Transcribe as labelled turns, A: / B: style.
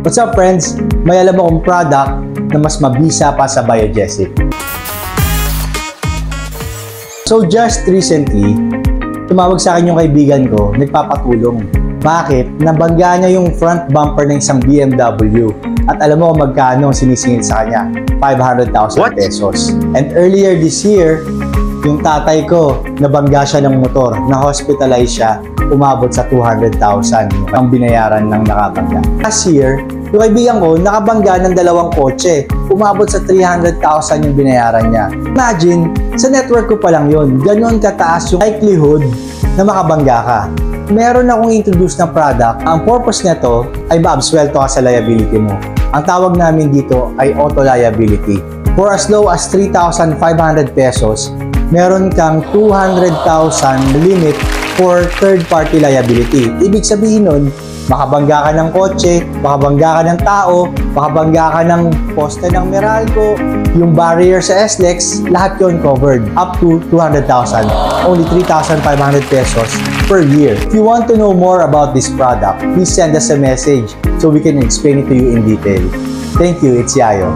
A: What's up friends? May alam akong product na mas mabisa pa sa Biogesic. So just recently, tumawag sa akin yung kaibigan ko, nagpapatulong. Bakit? Nabangga niya yung front bumper ng isang BMW. At alam mo kung magkano sinisingil sa kanya? 500,000 pesos. And earlier this year, yung tatay ko, nabangga siya ng motor, na-hospitalize siya, umabot sa 200,000 ang binayaran ng nakabangga. Last year, yung kaibigan ko, nakabangga ng 2 kotse, umabot sa 300,000 yung binayaran niya. Imagine, sa network ko pa lang yun, ganoon kataas yung likelihood na makabangga ka. Meron akong introduce na product, ang purpose nito ay ma-absuelto ka sa liability mo. Ang tawag namin dito ay auto liability. For as low as 3,500 pesos, meron kang 200,000 limit for third-party liability. Ibig sabihin nun, makabangga ka ng kotse, makabangga ka ng tao, makabangga ka ng poste ng Meralco, yung barrier sa SLEX, lahat yun covered. Up to 200,000. Only 3,500 pesos per year. If you want to know more about this product, please send us a message so we can explain it to you in detail. Thank you, it's Yayo.